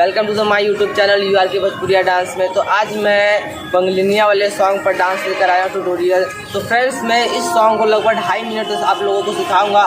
Welcome to the my YouTube channel U R K Bhojpuriya dance में। तो आज मैं बंगलिनिया वाले सॉन्ग पर डांस लेकर आया हूँ ट्यूटोरियल। तो फ्रेंड्स मैं इस सॉन्ग को लगभग 2.5 मिनट तक आप लोगों को सिखाऊंगा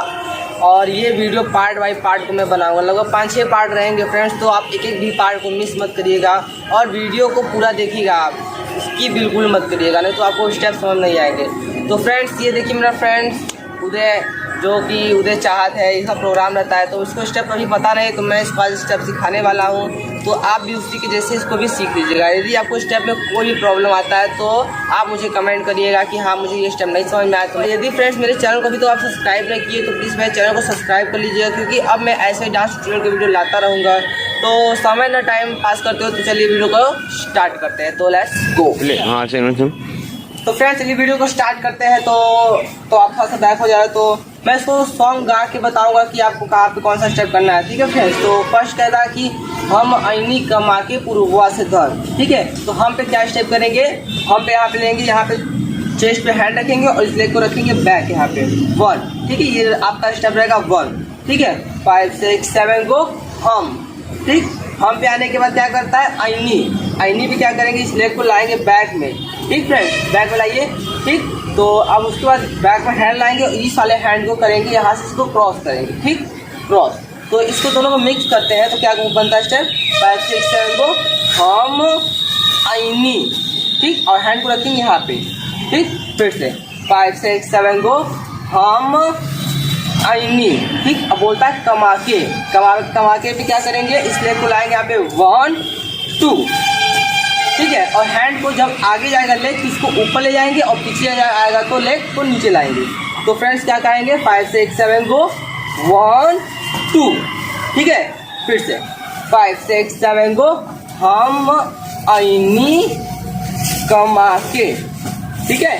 और ये वीडियो पार्ट बाय पार्ट को मैं बनाऊंगा। लगभग 5-6 पार्ट रहेंगे फ्रेंड्स, तो आप एक एक भी पार्ट को मिस मत करिएगा और वीडियो को पूरा देखिएगा। आप इसकी बिल्कुल मत करिएगा, नहीं तो आपको स्टेप समझ नहीं आएंगे। तो फ्रेंड्स ये देखिए मेरा फ्रेंड्स उदय, जो कि उदय चाहत है, इसका प्रोग्राम रहता है, तो उसको स्टेप कभी पता नहीं, तो मैं इसको आज स्टेप सिखाने वाला हूँ। तो आप भी उसी के जैसे इसको भी सीख लीजिएगा। यदि आपको स्टेप में कोई भी प्रॉब्लम आता है तो आप मुझे कमेंट करिएगा कि हाँ मुझे ये स्टेप नहीं समझ में आया। तो यदि फ्रेंड्स मेरे चैनल को भी तो आप सब्सक्राइब नहीं किए तो प्लीज़ मेरे चैनल को सब्सक्राइब कर लीजिएगा, क्योंकि अब मैं ऐसे डांस ट्यूटोरियल के वीडियो लाता रहूँगा। तो समय ना टाइम पास करते हो तो चलिए वीडियो को स्टार्ट करते हैं। तो लेट्स गो। तो फ्रेंड्स चलिए वीडियो को स्टार्ट करते हैं। तो आप थोड़ा सा बैक हो जाए तो मैं इसको सॉन्ग गा के बताऊंगा कि आपको कहाँ पे कौन सा स्टेप करना है। ठीक है फ्रेंड्स, तो फर्स्ट कहता है कि हम आईनी कमा के पूर्वा से धर। ठीक है, तो हम पे क्या स्टेप करेंगे, हम पे यहाँ पे लेंगे, यहाँ पे चेस्ट पे हैंड रखेंगे और इस लेग को रखेंगे बैक यहाँ पे 1। ठीक है, ये आपका स्टेप रहेगा 1। ठीक है, 5 6 7 गो हम। ठीक, हम पे आने के बाद क्या करता है आईनी पे क्या करेंगे, इस लेग को लाएंगे बैक में। ठीक फ्रेंड्स, बैक में लाइए। ठीक, तो अब उसके बाद बैक में हैंड लाएंगे और इस वाले हैंड को करेंगे यहाँ से, इसको क्रॉस करेंगे। ठीक, क्रॉस। तो इसको दोनों को मिक्स करते हैं तो क्या बनता है स्टेप 5 6 7 गो हम आईनी। ठीक, और हैंड को रखेंगे यहाँ पे। ठीक, फिर से 5 6 7 गो हम आईनी। ठीक, अब बोलता है कमा के पे क्या करेंगे, इस लेग को लाएंगे यहाँ पे 1 2। ठीक है, और हैंड को जब आगे जाएगा लेग इसको ऊपर ले जाएंगे और पीछे आएगा तो लेग को नीचे लाएंगे। तो फ्रेंड्स क्या करेंगे 5 6 7 गो 1 2। ठीक है, फिर से 5 6 7 गो हम आईनी कमा के। ठीक है,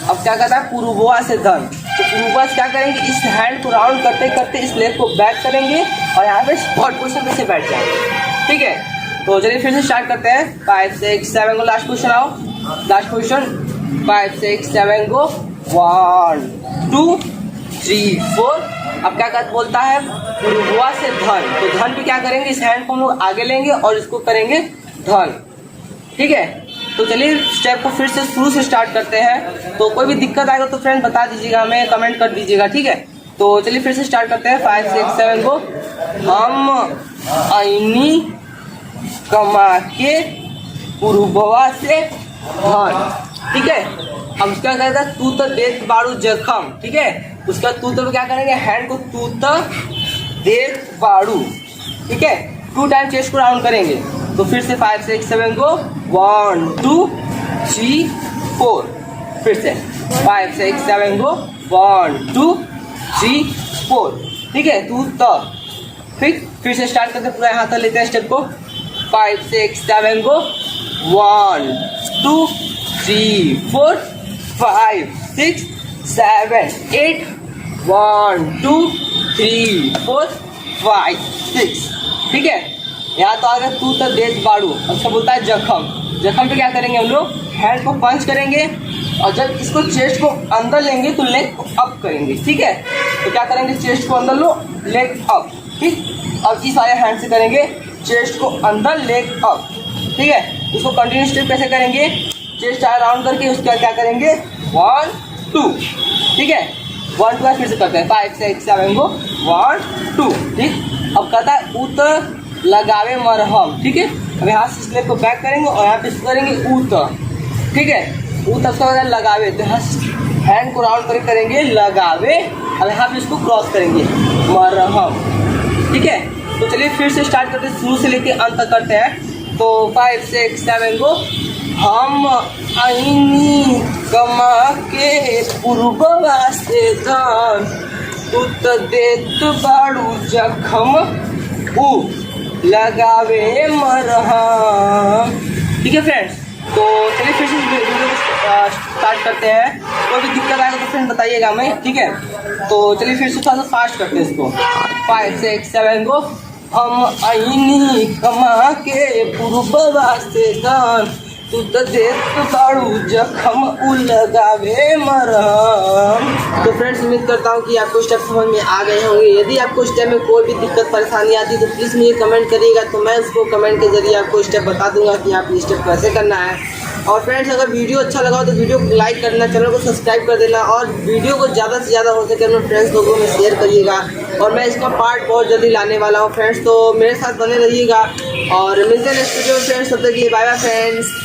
अब क्या करता है पूर्वा से धन। तो पूर्वा से क्या करेंगे, इस हैंड को राउंड करते करते इस लेग को बैक करेंगे और यहाँ पे स्पॉट पोजिशन पे से बैठ जाएंगे। ठीक है, तो चलिए फिर से स्टार्ट करते हैं। 5 6 7 को लास्ट पोजिशन आओ, लास्ट पोजिशन 5 6 7 को 1 2 3 4। अब क्या कहता बोलता है पूर्वा से धन। तो धन पे क्या करेंगे, इस हैंड को हम लोग आगे लेंगे और इसको करेंगे धन। ठीक है, तो चलिए स्टेप को फिर से शुरू से स्टार्ट करते हैं। तो कोई भी दिक्कत आएगा तो फ्रेंड बता दीजिएगा, हमें कमेंट कर दीजिएगा। ठीक है, तो चलिए फिर से स्टार्ट करते हैं। 5 6 7 को हम आईनी कमा के पूर्वा से धन। ठीक है, हम उसका कहते हैं तू तो देख बारू जखम। ठीक है, उसका तू तो क्या करेंगे, हैंड को तू तो देख बारू। ठीक है, 2 टाइम चेस्ट को राउंड करेंगे। तो फिर से 5 6 7 को 1 2 3 4। फिर से 5 6 7 को 1 2 3 4। ठीक है, तू तो फिर से स्टार्ट करते पूरा यहाँ तक लेते हैं स्टेप को। 5 6 7 को 1 2 3 4 5 6 7 8 1 2 3 4 5 6। ठीक है, यहाँ तो आ गया तू तो देख बाड़ू। अच्छा बोलता है जखम पे क्या करेंगे, हम लोग हैंड को पंच करेंगे और जब इसको चेस्ट को अंदर लेंगे तो लेग को अप करेंगे। ठीक है, तो क्या करेंगे, चेस्ट को अंदर लो, लेग अप। ठीक, अब इस वाले हैंड से करेंगे चेस्ट को अंदर, लेग अप। ठीक है, इसको कंटिन्यू स्टेप कैसे करेंगे, चेस्ट राउंड करके उसके बाद क्या करेंगे 1 2। ठीक है, 1 2 फिर से करते हैं 5 6 7 को 1 2। ठीक, अब कहता है उत लगावे मरहम। ठीक है, अब यहाँ से इस लेग को बैक करेंगे और यहाँ पे करेंगे उत। ठीक है, उत अब लगावे, तो यहाँ हैंड को राउंड करके करेंगे लगावे, अब यहाँ पे इसको क्रॉस करेंगे मरहम। ठीक है, तो चलिए फिर से स्टार्ट करते हैं, शुरू से लेके अंत तक करते हैं। तो 5 6 7 को हम आईनी कमा के पूर्वा से धन उत देत बाड़ू जखम उ लगावे मरहम। ठीक है फ्रेंड्स, तो चलिए फिर से वीडियो को स्टार्ट करते हैं। कोई भी दिक्कत आएगा तो फ्रेंड बताइएगा हमें। ठीक है, तो चलिए फिर से थोड़ा सा फास्ट करते हैं इसको। 5 6 7 को हम आईनी कमा के पूर्वा से धन तू तो देख ताड़ू जखम लगावे मरहम। तो फ्रेंड्स उम्मीद करता हूँ कि आपको स्टेप समझ में आ गए होंगे। यदि आपको स्टेप में कोई भी दिक्कत परेशानी आती है तो प्लीज़ मुझे कमेंट करिएगा, तो मैं उसको कमेंट के जरिए आपको स्टेप बता दूंगा कि आप ये स्टेप कैसे करना है। और फ्रेंड्स अगर वीडियो अच्छा लगा हो तो वीडियो को लाइक करना, चैनल को सब्सक्राइब कर देना और वीडियो को ज़्यादा से ज़्यादा हो सके अपने फ्रेंड्स लोगों में शेयर करिएगा। और मैं इसका पार्ट बहुत जल्दी लाने वाला हूँ फ्रेंड्स, तो मेरे साथ बने रहिएगा और मिलते हैं नेक्स्ट वीडियो में फ्रेंड्स। तब तक के लिए बाय बाय फ्रेंड्स।